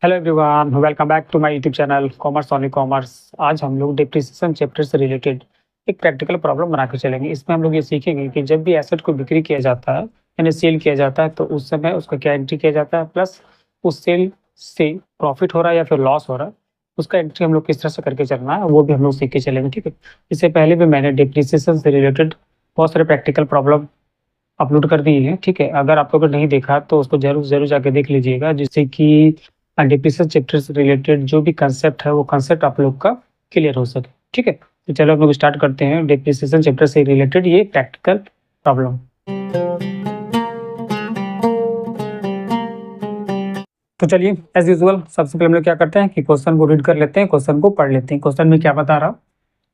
Hello everyone, welcome back to my YouTube channel commerce only commerce. आज हम लोग depreciation chapter से related एक प्रैक्टिकल प्रॉब्लम बना के चलेंगे। इसमें हम लोग ये सीखेंगे कि जब भी एसेट को बिक्री किया जाता है यानी सेल किया जाता है तो उस समय उसका क्या एंट्री किया जाता है, प्लस उस सेल से प्रॉफिट हो रहा है या फिर लॉस हो रहा है, उसका एंट्री हम लोग किस तरह से करके चलना है वो भी हम लोग सीख के चलेंगे। ठीक है, इससे पहले भी मैंने डिप्रिसिएशन से रिलेटेड बहुत सारे प्रैक्टिकल प्रॉब्लम अपलोड कर दिए हैं। ठीक है, अगर आप लोगों ने नहीं देखा तो उसको जरूर जरूर जाके देख लीजिएगा, जिससे कि डिप्रेशन चैप्टर से रिलेटेड जो भी कंसेप्ट है वो कंसेप्ट आप लोग का क्लियर हो सके। ठीक है, तो चलो हम लोग स्टार्ट करते हैं डिप्रिसिएशन चैप्टर से रिलेटेड ये प्रैक्टिकल प्रॉब्लम। तो चलिए एज यूजुअल सबसे पहले हम लोग क्या करते हैं कि क्वेश्चन को रीड कर लेते हैं, क्वेश्चन को पढ़ लेते हैं। क्वेश्चन में क्या बता रहा,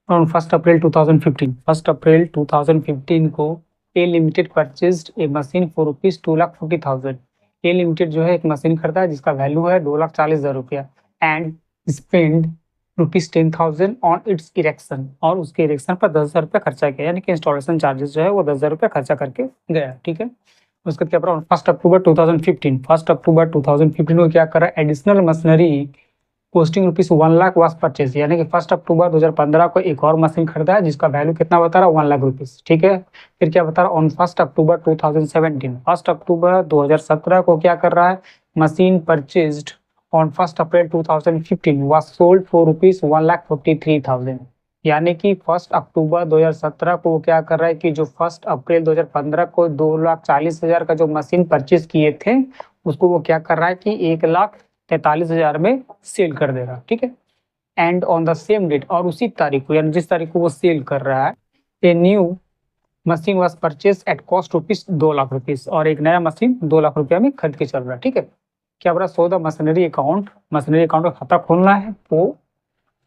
on 1st April 2015, 1st April 2015 को A limited purchased a machine for rupees 2,40,000। A limited जो है एक मशीन खरीदा है जिसका वैल्यू है 2,40,000 रुपया and spend rupees 10,000 on it's erection, और उसके इरेक्शन पर 10,000 रुपया खर्चा किया, यानी कि इंस्टॉलेशन चार्जेस जो है वो 10,000 रुपया खर्चा करके गया। ठीक है, उसका क्या पड़ा, 1st October 2015 को क्या करा, additional machinery costing rupees 1,00,000 was purchase, यानी कि 1 अक्टूबर 2015 को एक और मशीन खरीदा है जिसका वैल्यू कितना बता रहा है, 1,00,000 रुपीज। ठीक है, फिर क्या बता रहा है, ऑन 1 अक्टूबर 2017, 1 अक्टूबर 2017 को क्या कर रहा है, machine purchased on 1 April 2015 was sold for rupees 1,43,000, यानी कि 1 अक्टूबर 2017 को वो क्या कर रहा है कि जो 1 अप्रैल 2015 को 2,40,000 का जो मशीन परचेज किए थे उसको वो क्या कर रहा है कि 1,43,000 में सेल कर देगा। ठीक है, and on the same date, और उसी तारीख को यानी जिस तारीख को वो सेल कर रहा है, a new machine was purchase at cost rupees 2,00,000 rupees, और एक नया मशीन 2,00,000 रुपया में खरीद के चल रहा है। ठीक है, क्या बोला, so the machinery account, machinery account का खाता खोलना है वो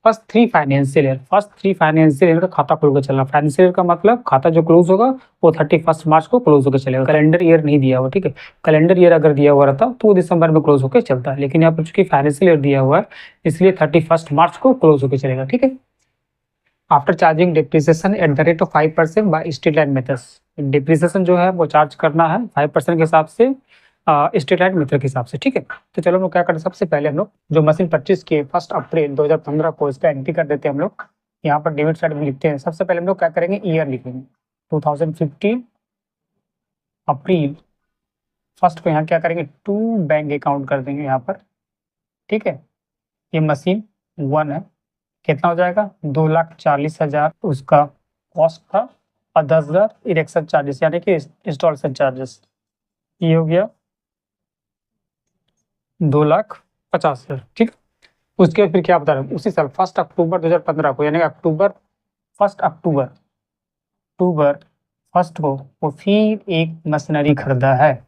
फर्स्ट थ्री फाइनेंशियल ईयर का खाता खोल के चलना। फाइनेंशियल ईयर का मतलब खाता जो क्लोज होगा वो 31 मार्च को क्लोज होकर चलेगा। कैलेंडर ईयर नहीं दिया हुआ। ठीक है, कैलेंडर ईयर अगर दिया हुआ रहता तो वो दिसंबर में क्लोज होकर चलता है, लेकिन यहाँ पर चूंकि फाइनेंशियल ईयर दिया हुआ है इसलिए 31 मार्च को क्लोज होकर चलेगा। ठीक है, after charging depreciation at the rate of 5% by straight line methods, depreciation जो है वो चार्ज करना है 5% के हिसाब से स्ट्रेट लाइन मेथड के हिसाब से। ठीक है, तो चलो हम लोग क्या करते हैं, सबसे पहले हम लोग जो मशीन परचेज किए 1 अप्रैल 2015 को इसका एंट्री कर देते हैं। हम लोग यहाँ पर डेबिट साइड में लिखते हैं। सबसे पहले हम लोग क्या करेंगे, ईयर लिखेंगे 2015 अप्रैल। फर्स्ट को यहाँ क्या करेंगे, टू बैंक अकाउंट कर देंगे यहाँ पर। ठीक है, ये मशीन 1 है, कितना हो जाएगा, 2,40,000 उसका कॉस्ट था, और 10,000 इरेक्शन चार्जेस यानी कि इंस्टॉलेशन चार्जेस, ये हो गया 2,50,000। ठीक, उसके बाद फिर क्या बता रहे हैं, उसी साल 1 अक्टूबर 2015 को, यानी फर्स्ट अक्टूबर अक्टूबर फर्स्ट को वो फिर एक मशीनरी खरीदा है।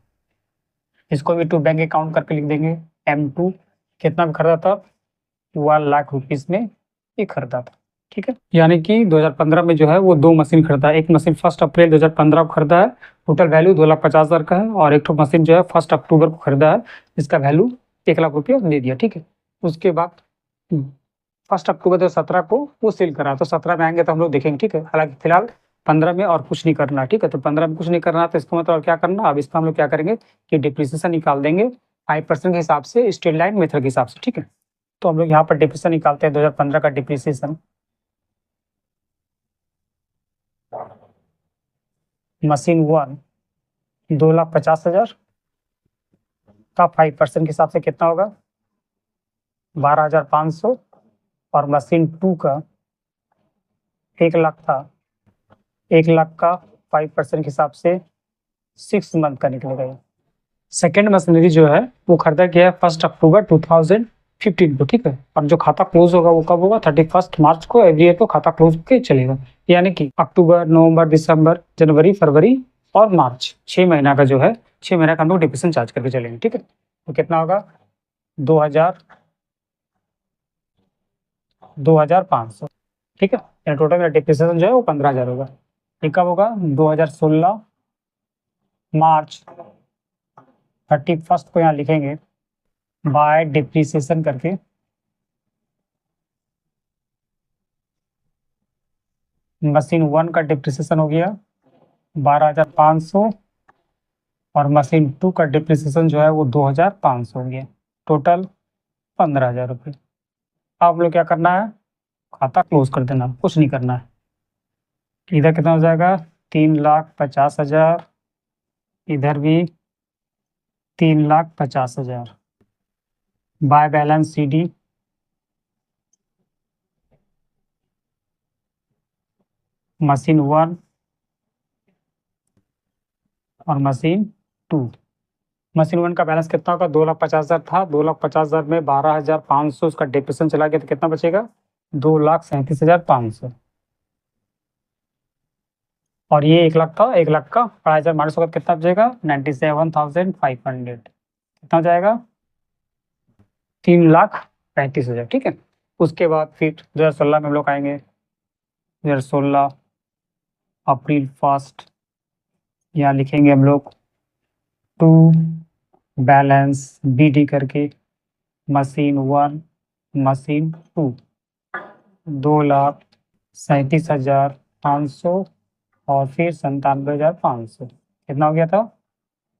इसको भी टू बैंक अकाउंट करके लिख देंगे। M2 कितना में खरीदा था, 1,00,000 रुपीज में ये खरीदा था। ठीक है, यानी कि 2015 में जो है वो दो मशीन खरीदा है। एक मशीन 1 अप्रैल 2015 को खरीदा है, टोटल वैल्यू 2,50,000 का है, और एक मशीन जो है 1 अक्टूबर को खरीदा है, इसका वैल्यू 1,00,000 रुपया दे दिया। ठीक है, उसके बाद 1 अक्टूबर 2017 को वो सेल करा, तो 17 में आएंगे तो हम लोग देखेंगे। ठीक है, हालांकि फिलहाल 15 में और कुछ नहीं करना। ठीक है, तो 15 में कुछ नहीं करना तो इसका मतलब क्या करना, अब इसका हम लोग क्या करेंगे कि डिप्रिसिएशन निकाल देंगे 5% के हिसाब से स्ट्रेट लाइन मेथड के हिसाब से। ठीक है, तो हम लोग यहाँ पर डिप्रिसिएशन निकालते हैं 2015 का डिप्रिसिएशन। मशीन 1 2,50,000 का 5% के हिसाब से कितना होगा, 12,500, और मशीन 2 का 1,00,000 था, 1,00,000 का 5% के हिसाब से 6 मंथ का निकलेगा। सेकेंड मशीनरी जो है वो खरीदा गया है 1 अक्टूबर 2015 को। ठीक है, और जो खाता क्लोज होगा वो कब होगा, 31 मार्च को। एवरी ईयर को खाता क्लोज होकर चलेगा, यानी कि अक्टूबर, नवंबर, दिसंबर, जनवरी, फरवरी और मार्च, 6 महीना का जो है, 6 महीना का हम लोग डिप्रिसिएशन चार्ज करके चलेंगे। ठीक है, तो कितना होगा, 2,500। ठीक है, टोटल मेरा डिप्रिसिएशन जो है वो 15,000 होगा। ये कब होगा, 2016 मार्च 31 को यहाँ लिखेंगे बाय डिप्रिसिएशन करके। मशीन 1 का डिप्रिसिएशन हो गया 12,500, और मशीन 2 का डिप्रिसिएशन जो है वो 2,500 हो गया। टोटल 15,000 रुपये। अब हम लोग क्या करना है, खाता क्लोज कर देना, कुछ नहीं करना है। इधर कितना हो जाएगा, 3,50,000, इधर भी 3,50,000। बाय बैलेंस CD, मशीन 1 और मशीन 2। मशीन 1 का बैलेंस कितना होगा, 2,50,000 था, 2,50,000 में 12,500 उसका डिप्रेशन चला गया तो कितना बचेगा, 2,37,500। और ये 1 लाख था, 1 लाख का 5,000 माइनस होगा कितना बचेगा, 97,500। कितना हो जाएगा, 3,35,000। ठीक है। उसके बाद फिर 2016 में हम लोग आएंगे। 2016 अप्रैल 1, यहाँ लिखेंगे हम लोग टू बैलेंस BD करके, मशीन 1 मशीन 2, 2,37,500 और फिर 97,500। कितना हो गया था,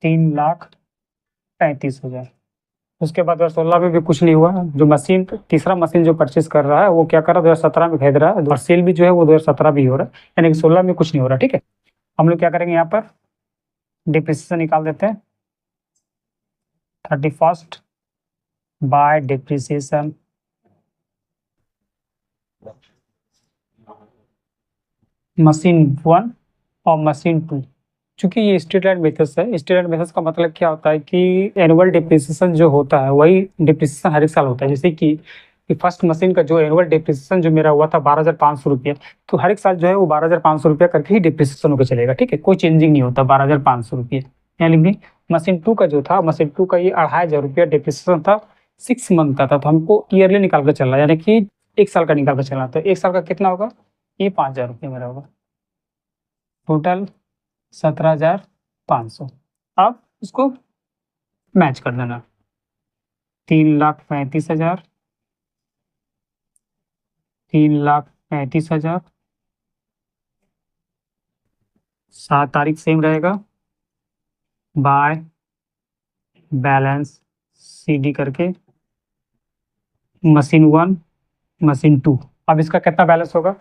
3,35,000। उसके बाद 2016 में भी कुछ नहीं हुआ। जो मशीन, तीसरा मशीन जो परचेज कर रहा है वो क्या कर रहा है, 2017 में खरीद रहा है, और सेल भी जो है वो 2017 भी हो रहा है, यानी कि 16 में कुछ नहीं हो रहा। ठीक है। हम लोग क्या करेंगे, यहाँ पर डिप्रिसिएशन निकाल देते हैं। 31 बाय डिप्रिसिएशन, मशीन 1 और मशीन 2। चूंकि ये स्ट्रेट लाइन मेथड्स है, स्ट्रेट लाइन मेथड्स का मतलब क्या होता है कि एनुअल डिप्रिसिएशन जो होता है वही डिप्रिसिएशन हर एक साल होता है। जैसे कि फर्स्ट मशीन का जो एनुअल डिप्रिसिएशन जो मेरा हुआ था 12,500 रुपये, तो हर एक साल जो है वो 12,500 रुपये करके ही डिप्रिसिएशन होकर चलेगा। ठीक है, कोई चेंजिंग नहीं होता, 12,500 रुपये। यानी कि मशीन 2 का जो था, मशीन 2 का ये 2,500 रुपया डिप्रिसिएशन था, 6 मंथ का था, तो हमको ईयरली निकाल कर चलना, यानी कि 1 साल का निकाल कर चलना। तो 1 साल का कितना होगा, ये 5,000 रुपये मेरा होगा, टोटल 17,500। अब इसको मैच कर देना, 3,35,000, 3,35,000, 7 तारीख सेम रहेगा, बाय बैलेंस CD करके, मशीन 1 मशीन 2। अब इसका कितना बैलेंस होगा,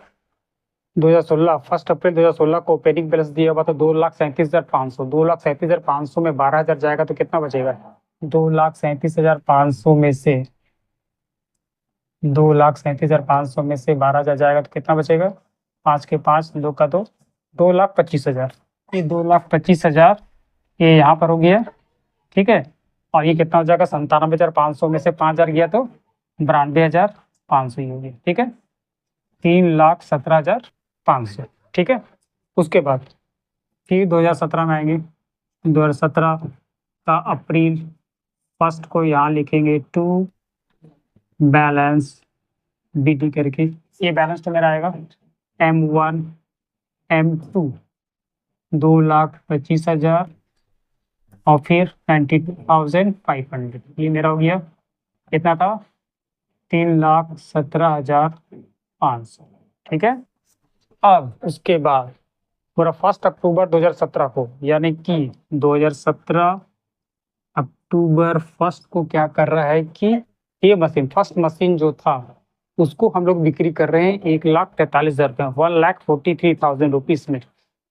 2016 1 अप्रैल 2016 को ओपनिंग बैलेंस दिया हुआ था 2,37,500। 2,37,500 में 12,000 जाएगा तो कितना बचेगा, 2,37,500 में से 2,37,500 में से 12,000 जाएगा तो कितना बचेगा, 5 के 5, 2 का 2, 2,25,000। ये 2,25,000 ये यहाँ पर हो गया। ठीक है। और ये कितना हो जाएगा, 97,500 में से 5,000 गया तो 92,500 ही हो गया। ठीक है, 3,17,500। ठीक है। उसके बाद फिर 2017 में आएंगे। 2017 का अप्रैल 1 को यहाँ लिखेंगे टू बैलेंस BD करके। ये बैलेंस तो मेरा आएगा M1 M2 2,25,000 और फिर 92,500। ये मेरा हो गया, कितना था, 3,17,500। ठीक है। अब उसके बाद पूरा 1 अक्टूबर 2017 को, यानी कि 2017 अक्टूबर 1 को क्या कर रहा है कि ये मशीन, फर्स्ट मशीन जो था उसको हम लोग बिक्री कर रहे हैं 1,43,000 रुपये, 1,43,000 रुपीज में।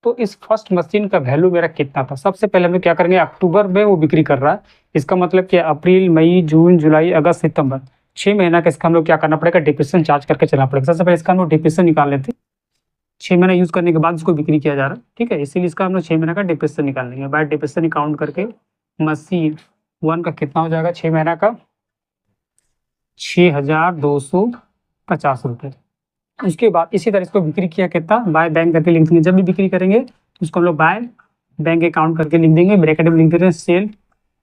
तो इस फर्स्ट मशीन का वैल्यू मेरा कितना था, सबसे पहले हम लोग क्या करेंगे, अक्टूबर में वो बिक्री कर रहा है, इसका मतलब कि अप्रैल मई जून जुलाई अगस्त सितंबर 6 महीना का इसका हम लोग क्या करना पड़ेगा, डिप्रेशन चार्ज करके चलना पड़ेगा। सबसे पहले इसका हम लोग डिप्रेशन निकाल लेते हैं। 6 महीना यूज करने के बाद इसको बिक्री किया जा रहा है। ठीक है, इसीलिए इसका हम लोग 6 महीना का डिप्रेशन निकाल लेंगे। बाय डिप्रेशन अकाउंट करके मशीन 1 का कितना हो जाएगा 6 महीना का, 6,250 रुपये। उसके बाद इसी तरह इसको बिक्री किया कितना, बाय बैंक करके लिख देंगे। जब भी बिक्री करेंगे तो उसको हम लोग बाय बैंक अकाउंट करके लिख देंगे, ब्रैकेट में लिख देते हैं सेल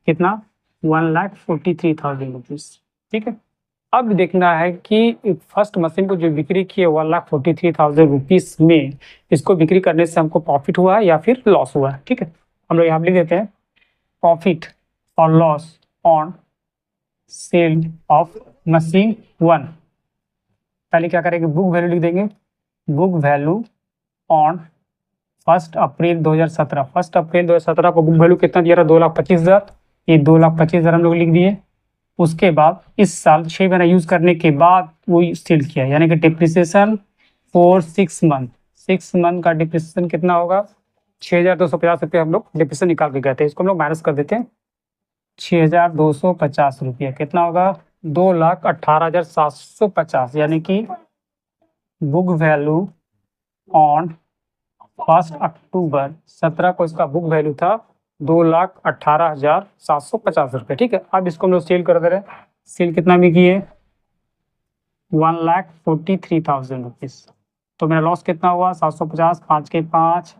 कितना, 1,43,000 रुपीज। ठीक है। अब देखना है कि फर्स्ट मशीन को जो बिक्री की है 1,43,000 रुपीज में, इसको बिक्री करने से हमको प्रॉफिट हुआ है या फिर लॉस हुआ है। ठीक है, हम लोग यहाँ लिख देते हैं प्रॉफिट और loss on sale of machine 1। पहले क्या करेंगे, बुक वैल्यू लिख देंगे, बुक वैल्यू ऑन 1 अप्रैल 2017। 1 अप्रैल 2017 को बुक वैल्यू कितना दिया था, 2,25,000। ये 2,25,000 हम लोग लिख दिए। उसके बाद इस साल 6 महीना यूज करने के बाद वो सेल किया, यानी कि डिप्रिसिएशन फॉर 6 मंथ, 6 मंथ का डिप्रिसिएशन कितना होगा, 6,250 रुपये हम लोग डिप्रिसिएशन निकाल के गए थे। इसको हम लोग माइनस कर देते हैं, 6,250 रुपये कितना होगा, 2,18,750, यानी कि बुक वैल्यू ऑन 1 अक्टूबर 17 को इसका बुक वैल्यू था 2,18,750 रुपये। ठीक है, अब इसको हम लोग सेल कर दे रहे हैं। सेल कितना में किए, 1,43,000 रुपीज़। तो मेरा लॉस कितना हुआ, 750, 5 के 5,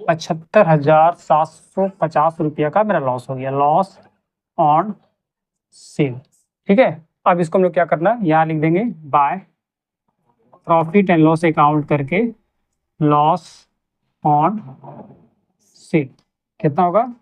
75,750 रुपया का मेरा लॉस हो गया, लॉस ऑन सेल। ठीक है, अब इसको हम लोग क्या करना है, यहाँ लिख देंगे by profit and loss account करके लॉस ऑन सेल कितना होगा,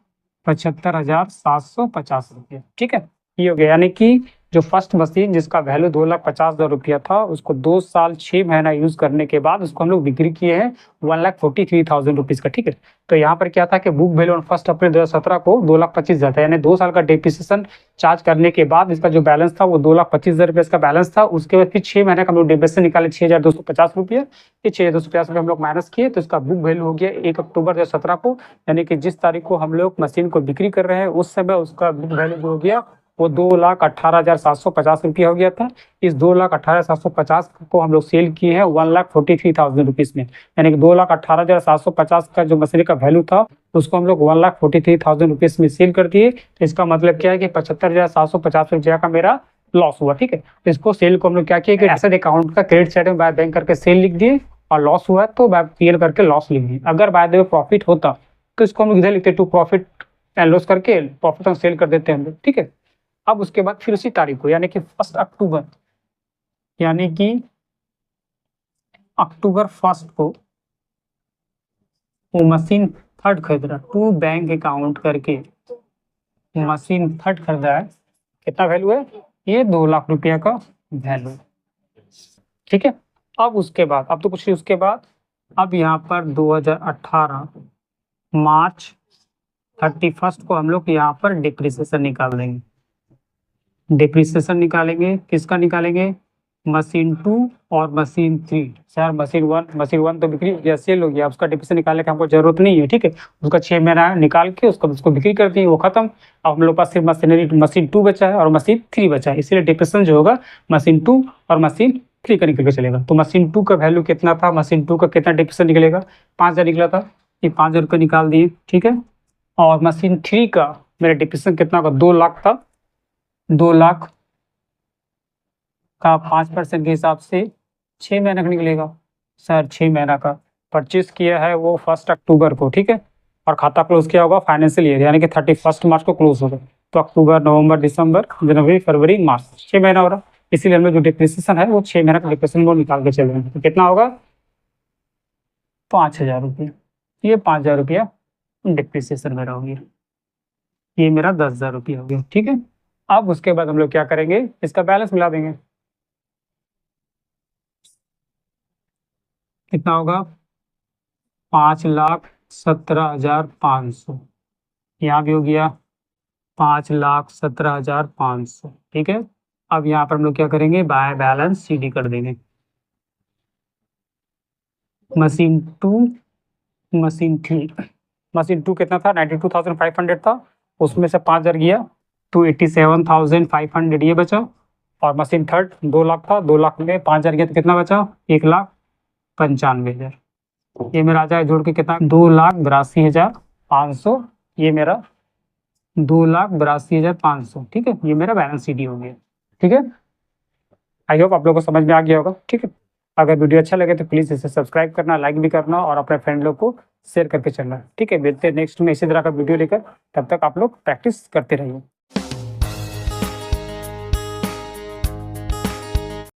75,750 रुपये। ठीक है, ये हो गया, यानी कि जो फर्स्ट मशीन जिसका वैल्यू 2,50,000 रुपया था, उसको 2 साल 6 महीना यूज करने के बाद उसको हम लोग बिक्री किए हैं 1,43,000 रुपीज़ का। ठीक है, तो यहाँ पर क्या था कि बुक वैल्यू ऑन 1 अप्रैल 2017 को 2,25,000 था, यानी 2 साल का डिप्रिसिएशन चार्ज करने के बाद इसका जो बैलेंस था वो 2,25,000 रुपये इसका बैलेंस था। उसके बाद फिर 6 महीने का हम लोग डिप्रिसिएशन निकाले 6,250 रुपये, ये 6,250 रुपये हम लोग माइनस किए, तो इसका बुक वैल्यू हो गया 1 अक्टूबर 2017 को, यानी कि जिस तारीख को हम लोग मशीन को बिक्री कर रहे हैं उस समय उसका बुक वैल्यू जो हो गया वो 2,18,750 रुपया हो गया था। इस 2,18,750 को हम लोग सेल किए हैं 1,43,000 रुपीज़ में, यानी कि 2,18,750 का जो मशीन का वैल्यू था उसको हम लोग 1,43,000 रुपीज़ में सेल कर दिए। तो इसका मतलब क्या है कि 75,750 रुपया का मेरा लॉस हुआ। ठीक है, तो इसको सेल को हम लोग क्या किए कि एसेट अकाउंट का क्रेडिट साइड में बाय बैंक करके सेल लिख दिए, और लॉस हुआ तो बाय पीएल करके लॉस लिख दिए। अगर बाय द वे प्रॉफिट होता तो इसको हम लोग इधर लिखते टू प्रॉफिट एंड लॉस करके प्रॉफिट हम सेल कर देते हैं हम लोग। ठीक है, अब उसके बाद फिर उसी तारीख को यानी कि 1 अक्टूबर, यानी कि अक्टूबर 1 को वो मशीन थर्ड खरीद रहा, टू बैंक अकाउंट करके मशीन थर्ड खरीदा है, कितना वैल्यू है, ये 2 लाख रुपया का वैल्यू। ठीक है, अब उसके बाद अब तो कुछ नहीं, उसके बाद अब यहाँ पर 2018 मार्च 31 को हम लोग यहाँ पर डिप्रिसिएशन निकाल देंगे। डिप्रिसिएशन निकालेंगे, किसका निकालेंगे, मशीन 2 और मशीन 3। सर मशीन 1 तो बिक्री हो गया, सेल हो गया, उसका डिप्रिसिएशन निकालने की हमको जरूरत नहीं है। ठीक है, उसका 6 महीना निकाल के उसको बिक्री कर दी, वो खत्म। अब हम लोग पास सिर्फ मशीन 2 बचा है और मशीन 3 बचा है, इसीलिए डिप्रिसिएशन जो होगा मशीन 2 और मशीन 3 का निकल के चलेगा। तो मशीन 2 का वैल्यू कितना था, मशीन 2 का कितना डिप्रिसिएशन निकलेगा, 5,000 निकला था, ये 5,000 रुपये निकाल दिए। ठीक है, और मशीन 3 का मेरा डिप्रिसिएशन कितना होगा, 2 लाख था, 2 लाख का 5% के हिसाब से 6 महीने का निकलेगा। सर 6 महीना का परचेज किया है वो 1 अक्टूबर को। ठीक है, और खाता क्लोज किया होगा फाइनेंशियल ईयर यानी कि 31 मार्च को क्लोज होगा, तो अक्टूबर, नवंबर, दिसंबर, जनवरी, फरवरी, मार्च 6 महीना हो रहा, इसीलिए हम लोग जो डिप्रिसिएशन है वो 6 महीना का डिप्रिसिएशन वो निकाल के चले। तो कितना होगा, 5,000 रुपये, ये 5,000 रुपया डिप्रिसिएशन मेरा हो गया, ये मेरा 10,000 रुपया हो गया। ठीक है, अब उसके बाद हम लोग क्या करेंगे, इसका बैलेंस मिला देंगे, कितना होगा, 5,17,500, यहाँ भी हो गया 5,17,500। ठीक है, अब यहाँ पर हम लोग क्या करेंगे, बाय बैलेंस सीडी कर देंगे, मशीन 2 मशीन 3। मशीन 2 कितना था, 92,500 था, उसमें से 5,000 गया, 287,500 ये बचा, और मशीन थर्ड 2 लाख था, 2 लाख में 5,000 गया तो कितना बचा, 1,95,000। ये मेरा आ जाए जोड़ के कितना, 2,82,500, ये मेरा 2,82,500। ठीक है, ये मेरा बैलेंस सीडी हो गया। ठीक है, आई होप आप लोगों को समझ में आ गया होगा। ठीक है, अगर वीडियो अच्छा लगे तो प्लीज़ इसे सब्सक्राइब करना, लाइक भी करना और अपने फ्रेंड लोग को शेयर करके चलना। ठीक है, मिलते हैं नेक्स्ट में इसी तरह का वीडियो लेकर, तब तक आप लोग प्रैक्टिस करते रहिए।